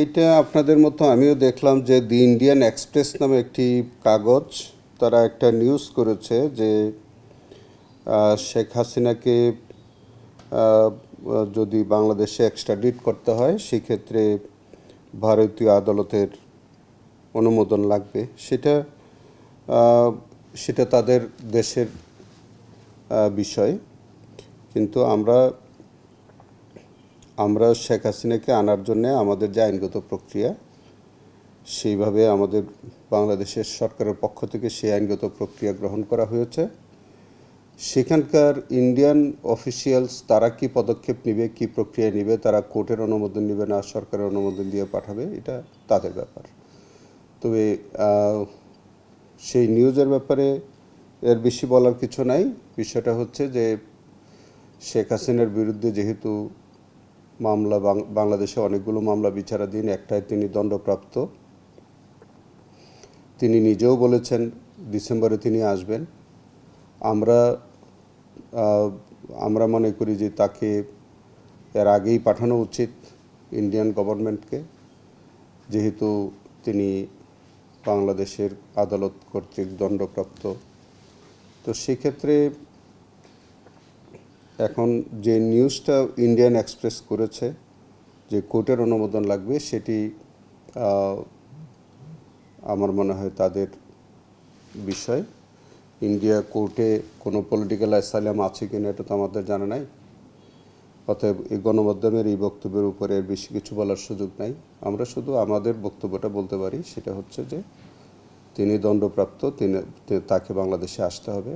এইটা আপনাদের মতো আমিও দেখলাম যে দি ইন্ডিয়ান এক্সপ্রেস নামে একটি কাগজ, তারা একটা নিউজ করেছে যে শেখ হাসিনাকে আহ, যদি বাংলাদেশে এক্সট্রাডিট করতে হয় সেক্ষেত্রে ভারতীয় আদালতের অনুমোদন লাগবে। আহ, সেটা তাদের দেশের বিষয়, কিন্তু আমরা আমরা শেখ হাসিনাকে আনার জন্য আমাদের যে আইনগত প্রক্রিয়া, সেইভাবে আমাদের বাংলাদেশের সরকারের পক্ষ থেকে সেই আইনগত প্রক্রিয়া গ্রহণ করা হয়েছে। সেখানকার ইন্ডিয়ান অফিসিয়ালস তারা কি পদক্ষেপ নেবে, কি প্রক্রিয়া নেবে, তারা কোর্টের অনুমোদন নেবে না সরকারের অনুমোদন দিয়ে পাঠাবে, এটা তাদের ব্যাপার। তবে সেই নিউজের ব্যাপারে এর বেশি বলার কিছু নাই। বিষয়টা হচ্ছে যে শেখ হাসিনার বিরুদ্ধে যেহেতু মামলা, বাংলাদেশে অনেকগুলো মামলা বিচারাধীন, একটায় তিনি দণ্ডপ্রাপ্ত, তিনি নিজেও বলেছেন ডিসেম্বরে তিনি আসবেন। আমরা আমরা মনে করি যে তাকে এর আগেই পাঠানো উচিত ইন্ডিয়ান গভর্নমেন্টকে, যেহেতু তিনি বাংলাদেশের আদালত কর্তৃক দণ্ডপ্রাপ্ত। তো সেক্ষেত্রে এখন যে নিউজটা ইন্ডিয়ান এক্সপ্রেস করেছে যে কোর্টের অনুমোদন লাগবে, সেটি আমার মনে হয় তাদের বিষয়। ইন্ডিয়া কোর্টে কোনো পলিটিক্যাল অ্যাসাইলাম আছে কিনা এটা তো আমাদের জানা নাই। অতএব এই গণমাধ্যমের এই বক্তব্যের উপরে বেশি কিছু বলার সুযোগ নাই। আমরা শুধু আমাদের বক্তব্যটা বলতে পারি, সেটা হচ্ছে যে তিনি দণ্ডপ্রাপ্ত, তাকে বাংলাদেশে আসতে হবে।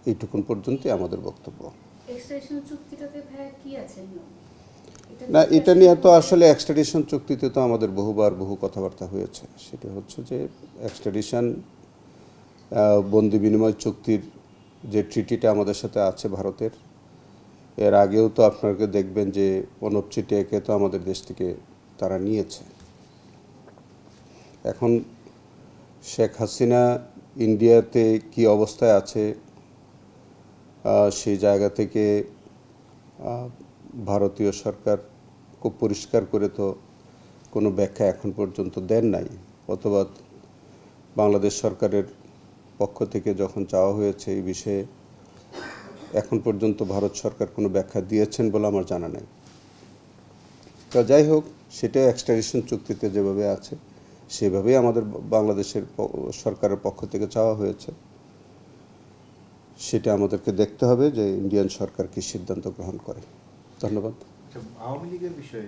এইটুকুন পর্যন্তই আমাদের বক্তব্য। না, এটা নিয়ে তো আসলে এক্সট্রাডিশন চুক্তিতে তো আমাদের বহু কথাবার্তা হয়েছে। সেটা হচ্ছে যে এক্সট্রাডিশন বন্দি বিনিময় চুক্তির যে ট্রিটিটা আমাদের সাথে আছে ভারতের, এর আগেও তো আপনাকে দেখবেন যে অনুপ চেটিয়াকে তো আমাদের দেশ থেকে তারা নিয়েছে। এখন শেখ হাসিনা ইন্ডিয়াতে কি অবস্থায় আছে, সেই জায়গা থেকে ভারতীয় সরকার খুব পরিষ্কার করে তো কোনো ব্যাখ্যা এখন পর্যন্ত দেন নাই, অথবা বাংলাদেশ সরকারের পক্ষ থেকে যখন চাওয়া হয়েছে এই বিষয়ে এখন পর্যন্ত ভারত সরকার কোনো ব্যাখ্যা দিয়েছেন বলে আমার জানা নাই। তো যাই হোক, সেটা এক্সট্রাডিশন চুক্তিতে যেভাবে আছে সেভাবেই আমাদের বাংলাদেশের সরকারের পক্ষ থেকে চাওয়া হয়েছে। সেটা আমাদেরকে দেখতে হবে যে ইন্ডিয়ান সরকার কি সিদ্ধান্ত গ্রহণ করে। ধন্যবাদ। আওয়ামী লীগের বিষয়ে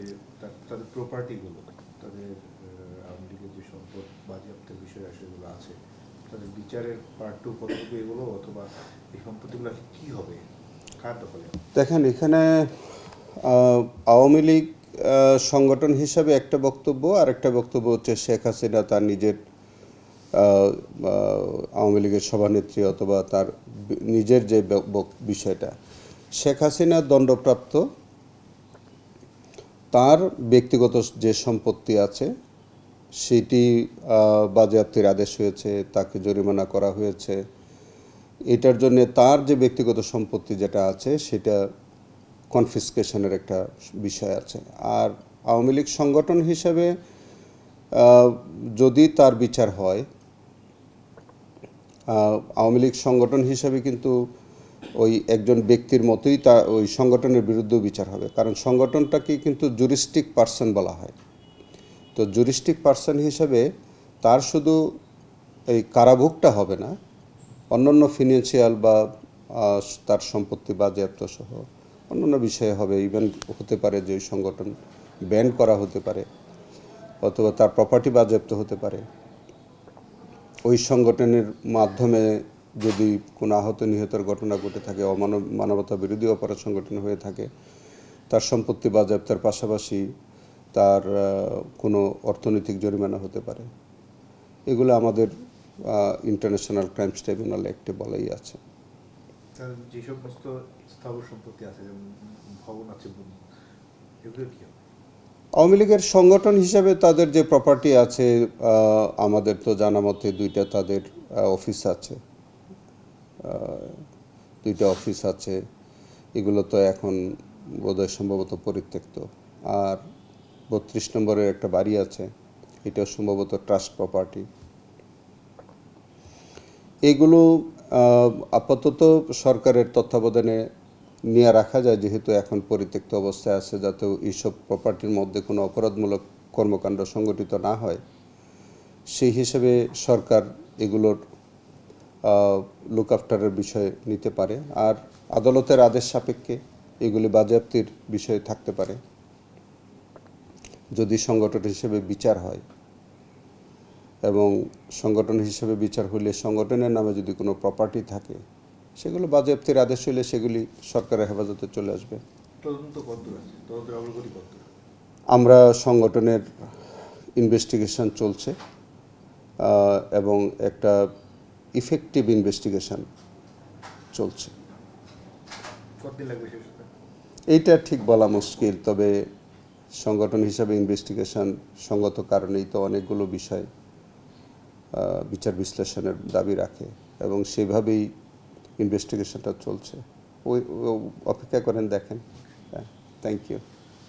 তাদের প্রপার্টিগুলো, তাদের আওয়ামী লীগের যে সম্পদ বাজেয়াপ্তের বিষয় সেগুলো আছে, তাদের বিচারের পার্ট 2 কতটুকু এগুলো, অথবা এই সম্পত্তিগুলো কী হবে, কার দখলে? দেখেন, এখানে আওয়ামী লীগ সংগঠন হিসাবে একটা বক্তব্য, আর একটা বক্তব্য হচ্ছে শেখ হাসিনা তার নিজের আওয়ামী লীগের সভানেত্রী অথবা তার নিজের যে বিষয়টা। শেখ হাসিনা দণ্ডপ্রাপ্ত, তার ব্যক্তিগত যে সম্পত্তি আছে সেটি বাজেয়াপ্তির আদেশ হয়েছে, তাকে জরিমানা করা হয়েছে। এটার জন্য তার যে ব্যক্তিগত সম্পত্তি যেটা আছে সেটা কনফিসকেশনের একটা বিষয় আছে। আর আওয়ামী লীগ সংগঠন হিসাবে যদি তার বিচার হয়, আওয়ামী লীগ সংগঠন হিসাবে কিন্তু ওই একজন ব্যক্তির মতোই তা ওই সংগঠনের বিরুদ্ধেও বিচার হবে, কারণ সংগঠনটাকে কিন্তু জুরিস্টিক পার্সন বলা হয়। তো জুরিস্টিক পার্সন হিসাবে তার শুধু এই কারাভোগটা হবে না, অন্যান্য ফিনান্সিয়াল বা তার সম্পত্তি বাজেয়াপ্ত সহ অন্যান্য বিষয়ে হবে। ইভেন হতে পারে যে ওই সংগঠন ব্যান করা হতে পারে, অথবা তার প্রপার্টি বাজেয়াপ্ত হতে পারে। ওই সংগঠনের মাধ্যমে যদি কোনো আহত নিহতের ঘটনা ঘটে থাকে, মানবতা বিরোধী অপরাধ সংগঠন হয়ে থাকে, তার সম্পত্তি বাজেয়াপ্তের পাশাপাশি তার কোনো অর্থনৈতিক জরিমানা হতে পারে। এগুলো আমাদের ইন্টারন্যাশনাল ক্রাইমস ট্রাইব্যুনাল অ্যাক্টে বলাই আছে। যে সমস্ত স্থাবর সম্পত্তি আছে, যেমন ভবন আছে, এগুলো কি হবে? আওয়ামী লীগের সংগঠন হিসাবে তাদের যে প্রপার্টি আছে, আমাদের তো জানা মতে দুইটা তাদের অফিস আছে, দুইটা অফিস আছে। এগুলো তো এখন বোধহয় সম্ভবত পরিত্যক্ত। আর 32 নম্বরের একটা বাড়ি আছে, এটাও সম্ভবত ট্রাস্ট প্রপার্টি। এগুলো আপাতত সরকারের তত্ত্বাবধানে নিয়ে রাখা যায়, যেহেতু এখন পরিত্যক্ত অবস্থায় আছে, যাতে এইসব প্রপার্টির মধ্যে কোনো অপরাধমূলক কর্মকাণ্ড সংগঠিত না হয়, সেই হিসেবে সরকার এগুলোর লুক আফটারের বিষয় নিতে পারে। আর আদালতের আদেশ সাপেক্ষে এগুলি বাজেয়াপ্তির বিষয় থাকতে পারে যদি সংগঠন হিসেবে বিচার হয়, এবং সংগঠন হিসেবে বিচার হলে সংগঠনের নামে যদি কোনো প্রপার্টি থাকে, সেগুলো বাজেয়াপ্তির আদেশ হলে সেগুলি সরকারের হেফাজতে চলে আসবে। তদন্ত কতদূর আছে, তদন্তের অগ্রগতি কতদূর? আমরা সংগঠনের ইনভেস্টিগেশন চলছে, এবং একটা ইফেক্টিভ ইনভেস্টিগেশন চলছে। কতদিন লাগবে শেষ হতে? এইটা ঠিক বলা মুশকিল, তবে সংগঠন হিসাবে ইনভেস্টিগেশন সঙ্গত কারণেই তো অনেকগুলো বিষয় বিচার বিশ্লেষণের দাবি রাখে, এবং সেভাবেই ইনভেস্টিগেশনটা চলছে। ওই অপেক্ষা করেন, দেখেন। Thank you.